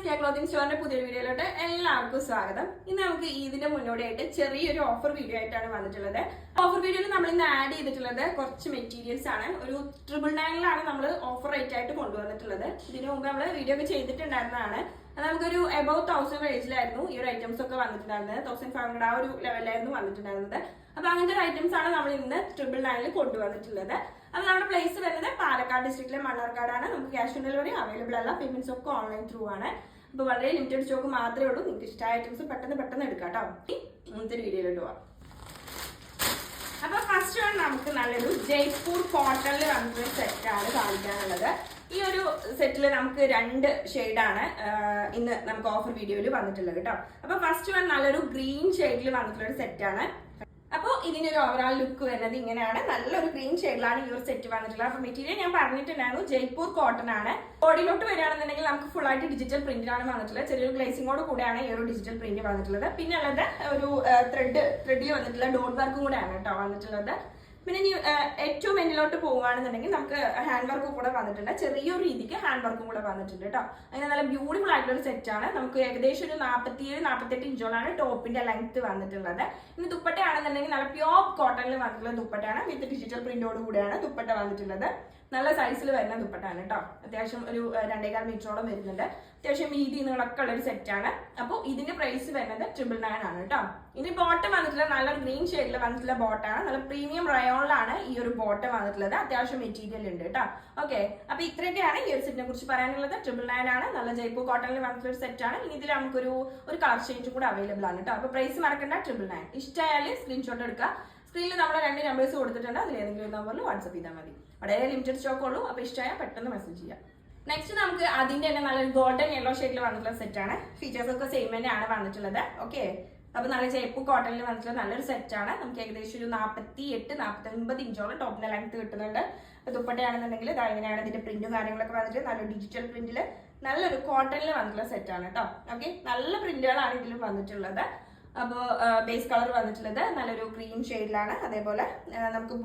സ്കേ clothing സ്റ്റോറിന്റെ പുതിയൊരു വീഡിയോയിലോട്ട് എല്ലാവർക്കും സ്വാഗതം. ഇന്ന് നമുക്ക് ഇതിന്റെ മുന്നോടിയായിട്ട് ചെറിയൊരു ഓഫർ വീഡിയോ ആയിട്ടാണ് വന്നിട്ടുള്ളത്. ഓഫർ വീഡിയോയിൽ നമ്മൾ ഇന്ന് ആഡ് ചെയ്തിട്ടുള്ളത് കുറച്ച് മെറ്റീരിയൽസ് ആണ്. ഒരു 999 നമ്മൾ ഓഫർ റേറ്റ് ആയിട്ട് കൊണ്ടുവന്നിട്ടുള്ളത്. ഇതിനു മുമ്പ് നമ്മൾ വീഡിയോ ഒക്കെ ചെയ്തിട്ടുണ്ടായിരുന്നതാണ്. അത് നമുക്കൊരു എബൌട്ട് 1000 റേഞ്ചിലായിരുന്നു ഈ ഒരു ഐറ്റംസ് ഒക്കെ വന്നിട്ടുണ്ടായിരുന്നത്. 1500 ആ ഒരു ലെവലിലായിരുന്നു വന്നിട്ടുണ്ടായിരുന്നത്. അപ്പൊ അങ്ങനത്തെ ഒരു ഐറ്റംസ് ആണ് നമ്മൾ ഇന്ന് 999 കൊണ്ടുവന്നിട്ടുള്ളത്. അത് നമ്മുടെ പ്ലേസ് വരുന്നത് പാലക്കാട് ഡിസ്ട്രിക്റ്റിലെ മണ്ണാർക്കാടാണ്. നമുക്ക് ക്യാഷ് ഓൺ ഡെലിവറി അവൈലബിൾ അല്ല, പേയ്മെന്റ്സ് ഒക്കെ ഓൺലൈൻ ത്രൂ ആണ്. അപ്പൊ വളരെ ലിമിറ്റഡ് സ്റ്റോക്ക് മാത്രമേ ഉള്ളൂ. നിങ്ങൾക്ക് ഇഷ്ടമായ ഐറ്റംസ് പെട്ടെന്ന് എടുക്കാം കേട്ടോ. ഇന്നത്തെ വീഡിയോയിലോട്ട് പോവാം. അപ്പൊ ഫസ്റ്റ് വൺ നമുക്ക് നല്ലൊരു ജയ്പൂർ കോട്ടണിൽ വന്നിട്ടൊരു സെറ്റാണ് കാണിക്കാനുള്ളത്. ഈ ഒരു സെറ്റിൽ നമുക്ക് 2 ഷെയ്ഡാണ് ഇന്ന് നമുക്ക് ഓഫർ വീഡിയോയിൽ വന്നിട്ടുള്ളത് കേട്ടോ. അപ്പൊ ഫസ്റ്റ് വൺ നല്ലൊരു ഗ്രീൻ ഷെയ്ഡിൽ വന്നിട്ടുള്ള ഒരു സെറ്റാണ്. അപ്പോൾ ഇതിന്റെ ഒരു ഓവറോൾ ലുക്ക് വരുന്നത് ഇങ്ങനെയാണ്. നല്ലൊരു ഗ്രീൻ ഷെയ്ഡിലാണ് ഈ ഒരു സെറ്റ് വന്നിട്ടുള്ളത്. അപ്പൊ മെറ്റീരിയൽ ഞാൻ പറഞ്ഞിട്ടുണ്ടായിരുന്നു ജയ്പൂർ കോട്ടൺ ആണ്. ബോഡിയിലോട്ട് വരികയാണെന്നുണ്ടെങ്കിൽ നമുക്ക് ഫുൾ ആയിട്ട് ഡിജിറ്റൽ പ്രിന്റിലാണ് വന്നിട്ടുള്ളത്. ചെറിയൊരു ഗ്ലേസിങ്ങോട് കൂടെയാണ് ഈ ഒരു ഡിജിറ്റൽ പ്രിന്റ് വന്നിട്ടുള്ളത്. പിന്നെ ഉള്ളത് ഒരു ത്രെഡിൽ വന്നിട്ടുള്ള ഡോട്ട് വർക്കും കൂടെയാണ് കേട്ടോ വന്നിട്ടുള്ളത്. പിന്നെ ഏറ്റവും എന്നിലോട്ട് പോവുകയാണെന്നുണ്ടെങ്കിൽ നമുക്ക് ഹാൻഡ് വർക്കും കൂടെ വന്നിട്ടുണ്ട്. ചെറിയൊരു രീതിക്ക് ഹാൻഡ് വർക്കും കൂടെ വന്നിട്ടുണ്ട് കേട്ടോ. അങ്ങനെ നല്ല ബ്യൂട്ടിഫുൾ ആയിട്ടുള്ള ഒരു സെറ്റാണ്. നമുക്ക് ഏകദേശം ഒരു 47-48 ഇഞ്ചോളാണ് ടോപ്പിന്റെ ലെങ്ത് വന്നിട്ടുള്ളത്. ഇനി ദുപ്പട്ടയാണെന്നുണ്ടെങ്കിൽ നല്ല പ്യോർ കോട്ടണിൽ വന്നിട്ടുള്ള ദുപ്പട്ടയാണ്. വിത്ത് ഡിജിറ്റൽ പ്രിന്റോട് കൂടെയാണ് ദുപ്പട്ട വന്നിട്ടുള്ളത്. നല്ല സൈസിൽ വരുന്ന ദുപ്പട്ടയാണ് കേട്ടോ. അത്യാവശ്യം ഒരു 2.25 മീറ്ററോളം വരുന്നുണ്ട്. അത്യാവശ്യം വീതി നീളമൊക്കെ ഉള്ള ഒരു സെറ്റാണ്. അപ്പോൾ ഇതിന്റെ പ്രൈസ് വരുന്നത് 999 ആണ് കേട്ടോ. ഇനി ബോട്ടം വന്നിട്ടുള്ള നല്ല ഗ്രീൻ ഷെയ്ഡിൽ വന്നിട്ടുള്ള ബോട്ടാണ്. നല്ല പ്രീമിയം റയോണിലാണ് ഈ ഒരു ബോട്ടം വന്നിട്ടുള്ളത്. അത്യാവശ്യം മെറ്റീരിയൽ ഉണ്ട് കേട്ടോ. ഓക്കെ, അപ്പൊ ഇത്രയൊക്കെയാണ് ഈ ഒരു സെറ്റിനെ കുറിച്ച് പറയാനുള്ളത്. 999 ആണ്. നല്ല ജയ്പൂർ കോട്ടണിൽ വന്നിട്ടുള്ള ഒരു സെറ്റാണ്. ഇനി ഇതിൽ നമുക്കൊരു കളർ ചേഞ്ച് കൂടെ അവൈലബിൾ ആണ് കേട്ടോ. അപ്പൊ പ്രൈസ് മറക്കണ്ട, 999. ഇഷ്ടമായാലും സ്ക്രീൻഷോട്ട് എടുക്കുക. സ്ക്രീനിൽ നമ്മൾ 2 നമ്പേഴ്സ് കൊടുത്തിട്ടുണ്ട്. അതിൽ ഏതെങ്കിലും ഒരു നമ്പറിൽ വാട്സ്ആപ്പ് ചെയ്താൽ മതി. വളരെ ലിമിറ്റഡ് സ്റ്റോക്ക് ഉള്ളൂ. അപ്പൊ ഇഷ്ടമായ പെട്ടെന്ന് മെസ്സേജ് ചെയ്യാം. നെക്സ്റ്റ് നമുക്ക് അതിന്റെ തന്നെ നല്ലൊരു ഗോൾഡൻ യെല്ലോ ഷെയ്ഡിൽ വന്നിട്ടുള്ള സെറ്റാണ്. ഫീച്ചേഴ്സ് ഒക്കെ സെയിം തന്നെയാണ് വന്നിട്ടുള്ളത്. ഓക്കെ, അപ്പൊ നല്ല ജയ്പൂർ കോട്ടണിൽ വന്നിട്ടുള്ള നല്ലൊരു സെറ്റാണ്. നമുക്ക് ഏകദേശം ഒരു 48-49 ഇഞ്ചോളം ടോപ്പിന്റെ ലെങ്ത് കിട്ടുന്നുണ്ട്. അപ്പൊ ദുപ്പട്ടയാണെന്നുണ്ടെങ്കിൽ ഇങ്ങനെയാണ് ഇതിന്റെ പ്രിന്റും കാര്യങ്ങളൊക്കെ വന്നിട്ട് നല്ലൊരു ഡിജിറ്റൽ പ്രിന്റില് നല്ലൊരു കോട്ടണിൽ വന്നിട്ടുള്ള സെറ്റാണ് കേട്ടോ. ഓക്കെ, നല്ല പ്രിന്റുകളാണ് ഇതിലും വന്നിട്ടുള്ളത്. അപ്പോൾ ബേസ് കളർ വന്നിട്ടുള്ളത് നല്ലൊരു ഗ്രീൻ ഷെയ്ഡിലാണ്. അതേപോലെ നമുക്ക്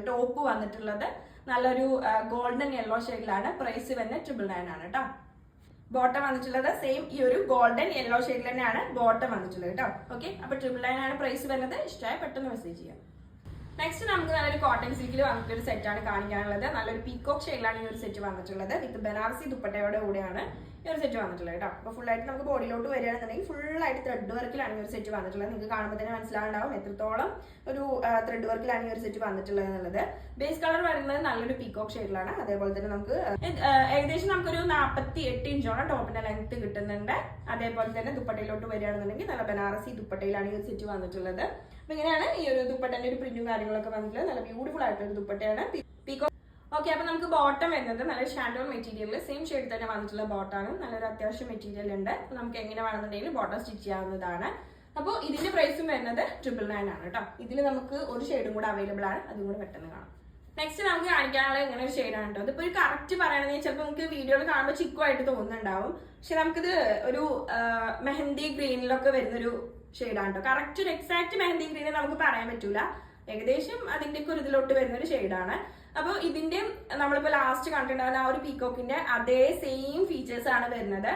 ടോപ്പ് വന്നിട്ടുള്ളത് നല്ലൊരു ഗോൾഡൻ യെല്ലോ ഷെയ്ഡിലാണ്. പ്രൈസ് വരുന്നത് 999 ആണ് കേട്ടോ. ബോട്ടം വന്നിട്ടുള്ളത് സെയിം ഈ ഒരു ഗോൾഡൻ യെല്ലോ ഷെയ്ഡിൽ തന്നെയാണ് ബോട്ടം വന്നിട്ടുള്ളത് കേട്ടോ. ഓക്കെ, അപ്പൊ 999 ആണ് പ്രൈസ് വരുന്നത്. ഇഷ്ടമായ പെട്ടെന്ന് മെസ്സേജ് ചെയ്യാം. നെക്സ്റ്റ് നമുക്ക് നല്ലൊരു കോട്ടൺ സിൽക്കിൽ വന്നിട്ടൊരു സെറ്റാണ് കാണിക്കാനുള്ളത്. നല്ലൊരു പീകോക്ക് ഷെയ്ഡിലാണ് ഈ ഒരു സെറ്റ് വന്നിട്ടുള്ളത്. വിത്ത് ബനാറസി ദുപ്പട്ടയോടെ കൂടെയാണ് ഈ ഒരു സെറ്റ് വന്നിട്ടുള്ളത് കേട്ടോ. അപ്പോൾ ഫുള്ളായിട്ട് നമുക്ക് ബോഡിയിലോട്ട് വരികയാണെന്നുണ്ടെങ്കിൽ ഫുള്ളായിട്ട് ത്രെഡ് വർക്കിലാണ് ഈ ഒരു സെറ്റ് വന്നിട്ടുള്ളത്. നിങ്ങൾക്ക് കാണുമ്പോൾ തന്നെ മനസ്സിലാവുണ്ടാവും എത്രത്തോളം ഒരു ത്രെഡ് വർക്കിലാണ് ഈ ഒരു സെറ്റ് വന്നിട്ടുള്ളത് എന്നുള്ളത്. ബേസ് കളർ വരുന്നത് നല്ലൊരു പീകോക്ക് ഷെയ്ഡിലാണ്. അതേപോലെ തന്നെ നമുക്ക് ഏകദേശം നമുക്കൊരു 48 ഇഞ്ചോളം ടോപ്പിന്റെ ലെങ്ത് കിട്ടുന്നുണ്ട്. അതേപോലെ തന്നെ ദുപ്പട്ടയിലോട്ട് വരികയാണെന്നുണ്ടെങ്കിൽ നല്ല ബനാറസി ദുപ്പട്ടയിലാണ് ഈ ഒരു സെറ്റ് വന്നിട്ടുള്ളത്. അപ്പൊ ഇങ്ങനെയാണ് ഈ ഒരു ദുപ്പട്ടന്റെ ഒരു പ്രിന്റും കാര്യങ്ങളൊക്കെ വന്നിട്ടുള്ളത്. നല്ല ബ്യൂട്ടിഫുൾ ആയിട്ടുള്ള ഒരു ദുപ്പട്ടയാണ് പീകോക്ക്. ഓക്കെ, അപ്പൊ നമുക്ക് ബോട്ടം വരുന്നത് നല്ല ഷാൻഡോൺ മെറ്റീരിയൽ സെയിം ഷെയ്ഡ് തന്നെ വന്നിട്ടുള്ള ബോട്ടാണ്. നല്ലൊരു അത്യാവശ്യം മെറ്റീരിയൽ ഉണ്ട്. നമുക്ക് എങ്ങനെ വേണമെന്നുണ്ടെങ്കിൽ ബോട്ടം സ്റ്റിച്ച് ചെയ്യാവുന്നതാണ്. അപ്പോൾ ഇതിന്റെ പ്രൈസും വരുന്നത് 999 ആണ് കേട്ടോ. ഇതിൽ നമുക്ക് ഒരു ഷെയ്ഡും കൂടെ അവൈലബിൾ ആണ്. അതും കൂടെ പെട്ടെന്ന് കാണാം. നെക്സ്റ്റ് നമുക്ക് കാണിക്കാനുള്ള ഇങ്ങനെ ഒരു ഷെയ്ഡാണ് കേട്ടോ. ഇതിപ്പോ ഒരു കറക്റ്റ് പറയണമെങ്കിൽ ചിലപ്പോൾ നമുക്ക് വീഡിയോയിൽ കാണുമ്പോൾ ചിക്കുമായിട്ട് തോന്നുന്നുണ്ടാവും. പക്ഷെ നമുക്കിത് ഒരു മെഹന്തി ഗ്രീനിലൊക്കെ വരുന്നൊരു ഷെയ്ഡാണ് കേട്ടോ. കറക്റ്റ് ഒരു എക്സാക്ട് മെഹന്തി ഗ്രീന് നമുക്ക് പറയാൻ പറ്റൂല. ഏകദേശം അതിന്റെയൊക്കെ ഒരു ഇതിലോട്ട് വരുന്ന ഒരു ഷെയ്ഡാണ്. അപ്പോൾ ഇതിന്റെ നമ്മളിപ്പോ ലാസ്റ്റ് കണ്ടിട്ടുണ്ടാകുന്ന ആ ഒരു പീകോക്കിന്റെ അതേ സെയിം ഫീച്ചേഴ്സ് ആണ് വരുന്നത്.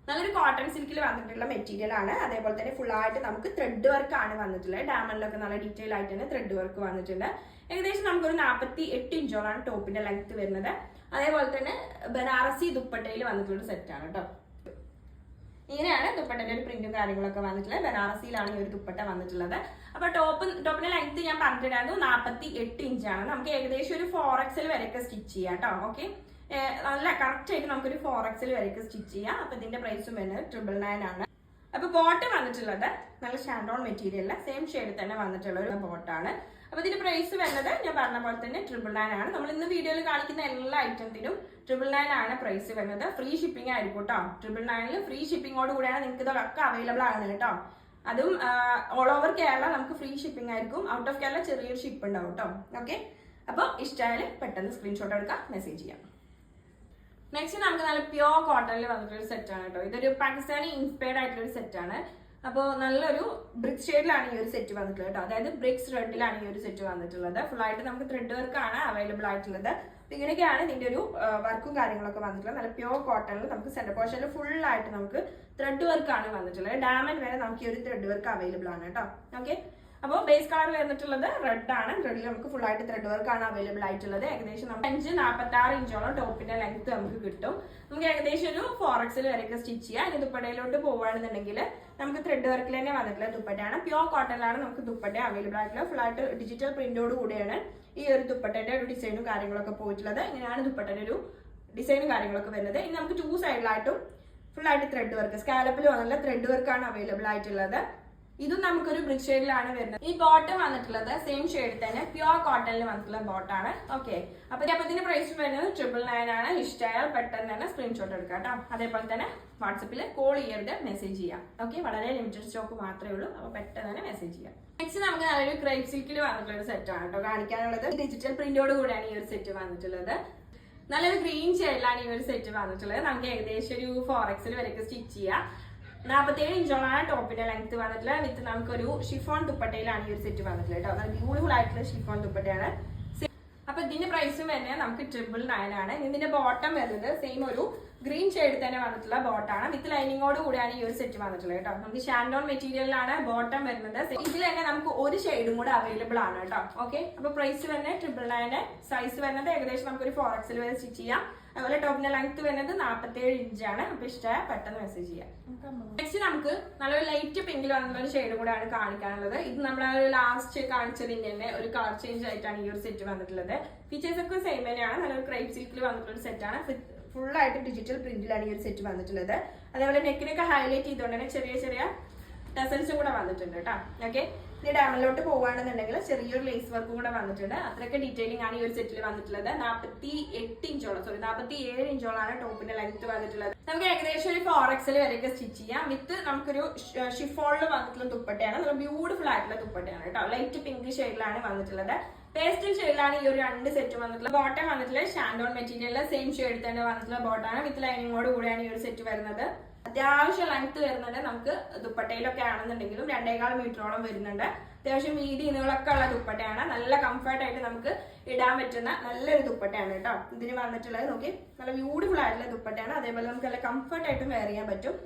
നല്ലൊരു കോട്ടൺ സിൽക്കിൽ വന്നിട്ടുള്ള മെറ്റീരിയൽ ആണ്. അതേപോലെ തന്നെ ഫുൾ ആയിട്ട് നമുക്ക് ത്രെഡ് വർക്ക് ആണ് വന്നിട്ടുള്ളത്. ഡയമണ്ടിലൊക്കെ നല്ല ഡീറ്റെയിൽ ആയിട്ട് തന്നെ ത്രെഡ് വർക്ക് വന്നിട്ടുണ്ട്. ഏകദേശം നമുക്കൊരു 48 ഇഞ്ചോളാണ് ടോപ്പിന്റെ ലെങ്ത് വരുന്നത്. അതേപോലെ തന്നെ ബനാറസി ദുപ്പട്ടയിൽ വന്നിട്ടുള്ള സെറ്റാണ് കേട്ടോ. ഇങ്ങനെയാണ് ദുപ്പട്ടന്റെ ഒരു പ്രിന്റും കാര്യങ്ങളൊക്കെ വന്നിട്ടുള്ളത്. ബനാറസിയിലാണ് ഈ ഒരു ദുപ്പട്ട വന്നിട്ടുള്ളത്. അപ്പൊ ടോപ്പിന്റെ ലെങ്ത് ഞാൻ പറഞ്ഞിട്ടുണ്ടായിരുന്നു 48 ഇഞ്ചാണ്. നമുക്ക് ഏകദേശം ഒരു 4XL വരെയൊക്കെ സ്റ്റിച്ച് ചെയ്യാം കേട്ടോ. ഓക്കെ, നല്ല കറക്റ്റ് ആയിട്ട് നമുക്കൊരു 4XL വരെയൊക്കെ സ്റ്റിച്ച് ചെയ്യാം. അപ്പൊ ഇതിന്റെ പ്രൈസും വരുന്നത് 999 ആണ്. അപ്പൊ ബോട്ടം വന്നിട്ടുള്ളത് നല്ല ഷാൻഡോൺ മെറ്റീരിയലില് സെയിം ഷെയ്ഡിൽ തന്നെ വന്നിട്ടുള്ള ഒരു ബോട്ടാണ്. അപ്പൊ ഇതിന്റെ പ്രൈസ് വരുന്നത് ഞാൻ പറഞ്ഞ പോലെ തന്നെ 999 ആണ്. നമ്മൾ ഇന്ന് വീഡിയോയിൽ കാണിക്കുന്ന എല്ലാ ഐറ്റത്തിനും 999 ആണ് പ്രൈസ് വരുന്നത്. ഫ്രീ ഷിപ്പിംഗ് ആയിരിക്കും കേട്ടോ. 999 ഫ്രീ ഷിപ്പിംഗോട് കൂടെയാണ് നിങ്ങൾക്ക് ഇതൊക്കെ അവൈലബിൾ ആണ് കേട്ടോ. അതും ഓൾ ഓവർ കേരള നമുക്ക് ഫ്രീ ഷിപ്പിംഗ് ആയിരിക്കും. ഔട്ട് ഓഫ് കേരള ചെറിയൊരു ഷിപ്പ് ഉണ്ടാവും കേട്ടോ. ഓക്കെ, അപ്പൊ ഇഷ്ടമായാലും പെട്ടെന്ന് സ്ക്രീൻഷോട്ട് എടുക്കാം, മെസ്സേജ് ചെയ്യാം. നെക്സ്റ്റ് നമുക്ക് നല്ല പ്യോർ കോട്ടണിൽ വന്നിട്ടൊരു സെറ്റാണ് കേട്ടോ. ഇതൊരു പാകിസ്ഥാനി ഇൻസ്പയർഡ് ആയിട്ടുള്ള ഒരു സെറ്റാണ്. അപ്പോൾ നല്ലൊരു ബ്രിക്സ് ഷെയ്ഡിലാണ് ഈ ഒരു സെറ്റ് വന്നിട്ടുള്ളത് കേട്ടോ. അതായത് ബ്രിക്സ് റെഡിലാണ് ഈ ഒരു സെറ്റ് വന്നിട്ടുള്ളത്. ഫുൾ ആയിട്ട് നമുക്ക് ത്രെഡ് വർക്ക് ആണ് അവൈലബിൾ ആയിട്ടുള്ളത്. അപ്പൊ ഇങ്ങനെയൊക്കെയാണ് ഇതിന്റെ ഒരു വർക്കും കാര്യങ്ങളൊക്കെ വന്നിട്ടുള്ളത്. നല്ല പ്യോർ കോട്ടണിൽ നമുക്ക് സെന്റർ പോർഷനിൽ ഫുൾ ആയിട്ട് നമുക്ക് ത്രെഡ് വർക്ക് ആണ് വന്നിട്ടുള്ളത്. ഡയമണ്ട് വരെ നമുക്ക് ഈ ഒരു ത്രെഡ് വർക്ക് അവൈലബിൾ ആണ് കേട്ടോ. ഓക്കെ, അപ്പോൾ ബേസ് കളർ വന്നിട്ടുള്ളത് റെഡ് ആണ്. റെഡിൽ നമുക്ക് ഫുൾ ആയിട്ട് ത്രെഡ് വർക്ക് ആണ് അവൈലബിൾ ആയിട്ടുള്ളത്. ഏകദേശം നമുക്ക് 5.46 ഇഞ്ചോളം ടോപ്പിന്റെ ലെങ്ത് നമുക്ക് കിട്ടും. നമുക്ക് ഏകദേശം ഒരു 4XL വരെയൊക്കെ സ്റ്റിച്ച് ചെയ്യാം. ഇനി ദുപ്പട്ടയിലോട്ട് പോകുകയാണെന്നുണ്ടെങ്കിൽ നമുക്ക് ത്രെഡ് വർക്കിൽ തന്നെ വന്നിട്ടുള്ള ദുപ്പട്ടയാണ്. പ്യോർ കോട്ടണിലാണ് നമുക്ക് ദുപ്പട്ട അവൈലബിൾ ആയിട്ടുള്ളത്. ഫുൾ ആയിട്ട് ഡിജിറ്റൽ പ്രിന്റോട് കൂടിയാണ് ഈ ഒരു ദുപ്പട്ടന്റെ ഒരു ഡിസൈനും കാര്യങ്ങളൊക്കെ പോയിട്ടുള്ളത്. ഇങ്ങനെയാണ് ദുപ്പട്ടന്റെ ഒരു ഡിസൈനും കാര്യങ്ങളൊക്കെ വരുന്നത്. ഇനി നമുക്ക് 2 സൈഡിലായിട്ടും ഫുൾ ആയിട്ട് ത്രെഡ് വർക്ക്, സ്കാലപ്പിൽ വന്നുള്ള ത്രെഡ് വർക്കാണ് അവൈലബിൾ ആയിട്ടുള്ളത്. ഇതും നമുക്കൊരു ബ്രിക് ഷെയ്ഡിലാണ് വരുന്നത്. ഈ ബോട്ടം വന്നിട്ടുള്ളത് സെയിം ഷെയ്ഡിൽ തന്നെ പ്യോർ കോട്ടണിൽ വന്നിട്ടുള്ള ബോട്ടാണ്. ഓക്കെ, അപ്പൊ ഇതിന്റെ പ്രൈസ് വരുന്നത് 999 ആണ്. ഇഷ്ടമായാൽ പെട്ടെന്ന് തന്നെ സ്ക്രീൻഷോട്ട് എടുക്കാം കേട്ടോ. അതേപോലെ തന്നെ വാട്സപ്പിൽ കോൾ ചെയ്യരുത്, മെസ്സേജ് ചെയ്യാം. ഓക്കെ, വളരെ ലിമിറ്റഡ് സ്റ്റോക്ക് മാത്രമേ ഉള്ളൂ. അപ്പൊ പെട്ടെന്ന് തന്നെ മെസ്സേജ് ചെയ്യാം. നെക്സ്റ്റ് നമുക്ക് നല്ലൊരു ക്രേപ്പ് സിൽക്കിൽ വന്നിട്ടുള്ള ഒരു സെറ്റ് ആണ് കേട്ടോ കാണിക്കാനുള്ളത്. ഡിജിറ്റൽ പ്രിന്റോട് കൂടിയാണ് ഈ ഒരു സെറ്റ് വന്നിട്ടുള്ളത്. നല്ലൊരു ഗ്രീൻ ഷെയ്ഡിലാണ് ഈ ഒരു സെറ്റ് വന്നിട്ടുള്ളത്. നമുക്ക് ഏകദേശം ഒരു 4XL വരെയൊക്കെ സ്റ്റിച്ച് ചെയ്യാം. 47 ഇഞ്ചോളാണ് ടോപ്പിന്റെ ലെങ്ത് വന്നിട്ടുള്ളത്. വിത്ത് നമുക്കൊരു ഷിഫോൺ ദുപ്പട്ടയിലാണ് ഈ ഒരു സെറ്റ് വന്നിട്ടുള്ളത് കേട്ടോ. നല്ല ബ്യൂട്ടിഫുൾ ആയിട്ടുള്ള ഷിഫോൺ ദുപ്പട്ടയാണ്. അപ്പൊ ഇതിന്റെ പ്രൈസും തന്നെ നമുക്ക് 999 ആണ്. ഇതിന്റെ ബോട്ടം വരുന്നത് സെയിം ഒരു ഗ്രീൻ ഷെയ്ഡ് തന്നെ വന്നിട്ടുള്ള ബോട്ടാണ്. വിത്ത് ലൈനിങ്ങോട് കൂടിയാണ് ഈ ഒരു സെറ്റ് വന്നിട്ടുള്ളത് കേട്ടോ. നമുക്ക് ഷാൻഡോൺ മെറ്റീരിയലിലാണ് ബോട്ടം വരുന്നത്. ഇതിൽ തന്നെ നമുക്ക് ഒരു ഷെയ്ഡും കൂടെ അവൈലബിൾ ആണ് കേട്ടോ. ഓക്കെ, അപ്പൊ പ്രൈസ് തന്നെ 999. സൈസ് വരുന്നത് ഏകദേശം നമുക്ക് ഒരു 4XL വരെ സ്റ്റിച്ച് ചെയ്യാം. അതുപോലെ ടോപ്പിന്റെ ലെങ്ത് വരുന്നത് 47 ഇഞ്ചാണ്. അപ്പൊ ഇഷ്ടമായ പെട്ടെന്ന് മെസ്സേജ് ചെയ്യാം. നെക്സ്റ്റ് നമുക്ക് നല്ലൊരു ലൈറ്റ് പിങ്കിൽ വന്നിട്ടുള്ള ഒരു ഷെയ്ഡ് കൂടെയാണ് കാണിക്കാനുള്ളത്. ഇത് നമ്മളെ ലാസ്റ്റ് കാണിച്ചതിന്റെ തന്നെ ഒരു കളർ ചേഞ്ച് ആയിട്ടാണ് ഈ ഒരു സെറ്റ് വന്നിട്ടുള്ളത്. ഫീച്ചേഴ്സ് ഒക്കെ സെയിം തന്നെയാണ്. നല്ലൊരു ക്രേപ്പ് സിൽക്കിൽ വന്നിട്ടുള്ള ഒരു സെറ്റാണ്. ഫുൾ ആയിട്ട് ഡിജിറ്റൽ പ്രിന്റിലാണ് ഈ ഒരു സെറ്റ് വന്നിട്ടുള്ളത്. അതേപോലെ നെക്കിനൊക്കെ ഹൈലൈറ്റ് ചെയ്തുകൊണ്ട് തന്നെ ചെറിയ ചെറിയ ടെസൽസും കൂടെ വന്നിട്ടുണ്ട് കേട്ടോ. ഓക്കെ, ഇനി ഡാമിലോട്ട് പോകുകയാണെന്നുണ്ടെങ്കിൽ ചെറിയൊരു ലേസ് വർക്കും കൂടെ വന്നിട്ടുണ്ട്. അത്രയൊക്കെ ഡീറ്റെയിലിംഗ് ആണ് ഈ ഒരു സെറ്റിൽ വന്നിട്ടുള്ളത്. 47 ഇഞ്ചോളാണ് ടോപ്പിന്റെ ലെങ്ത് വന്നിട്ടുള്ളത്. നമുക്ക് ഏകദേശം ഒരു 4XL വരെയൊക്കെ സ്റ്റിച്ച് ചെയ്യാം. വിത്ത് നമുക്കൊരു ഷിഫോണിൽ വന്നിട്ടുള്ള ദുപ്പട്ടയാണ്. നല്ല ബ്യൂട്ടിഫുൾ ആയിട്ടുള്ള ദുപ്പട്ടയാണ് കേട്ടോ. ലൈറ്റ് പിങ്ക് ഷെയ്ഡിലാണ് വന്നിട്ടുള്ളത്. പേസ്റ്റൽ ഷെയ്ഡിലാണ് ഈ ഒരു 2 സെറ്റ് വന്നിട്ടുള്ളത്. ബോട്ടം വന്നിട്ടുള്ള ഷാൻഡോൺ മെറ്റീരിയലിലെ സെയിം ഷെയ്ഡിൽ തന്നെ വന്നിട്ടുള്ള ബോട്ടാണ്. വിത്ത് ലൈനിങ്ങോട് കൂടിയാണ് ഈ ഒരു സെറ്റ് വരുന്നത്. അത്യാവശ്യം ലെങ്ത് വരുന്നുണ്ട്. നമുക്ക് ദുപ്പട്ടയിലൊക്കെ ആണെന്നുണ്ടെങ്കിലും 2.25 മീറ്ററോളം വരുന്നുണ്ട്. അത്യാവശ്യം വീതി നീളമൊക്കെ ഉള്ള ദുപ്പട്ടയാണ്. നല്ല കംഫർട്ട് ആയിട്ട് നമുക്ക് ഇടാൻ പറ്റുന്ന നല്ലൊരു ദുപ്പട്ടയാണ് കേട്ടോ ഇതിന് വന്നിട്ടുള്ളത്. നോക്കി, നല്ല ബ്യൂട്ടിഫുൾ ആയിട്ടുള്ള ദുപ്പട്ടയാണ്. അതേപോലെ നമുക്ക് നല്ല കംഫർട്ട് ആയിട്ടും വെയർ ചെയ്യാൻ പറ്റും.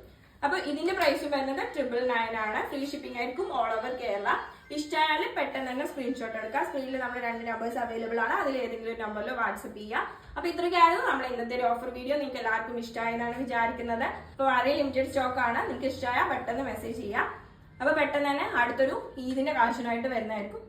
അപ്പൊ ഇതിന്റെ പ്രൈസ് വരുന്നത് 999 ആണ്. ഫ്രീ ഷിപ്പിംഗ് ആയിരിക്കും ഓൾ ഓവർ കേരള. ഇഷ്ടമായാലും പെട്ടെന്ന് തന്നെ സ്ക്രീൻഷോട്ട് എടുക്കുക. സ്ക്രീനിൽ നമ്മൾ 2 നമ്പേഴ്സ് അവൈലബിൾ ആണ്. അതിൽ ഏതെങ്കിലും ഒരു നമ്പറിൽ വാട്സപ്പ് ചെയ്യുക. അപ്പൊ ഇത്രയൊക്കെയായിരുന്നു നമ്മൾ ഇന്നത്തെ ഒരു ഓഫർ വീഡിയോ. നിങ്ങൾക്ക് എല്ലാവർക്കും ഇഷ്ടമായെന്നാണ് വിചാരിക്കുന്നത്. അപ്പോൾ വളരെ ലിമിറ്റഡ് സ്റ്റോക്ക് ആണ്. നിങ്ങൾക്ക് ഇഷ്ടമായാൽ പെട്ടെന്ന് മെസ്സേജ് ചെയ്യുക. അപ്പൊ പെട്ടെന്ന് തന്നെ അടുത്തൊരു ഈദിന്റെ കളക്ഷനായിട്ട് വരുന്നതായിരിക്കും.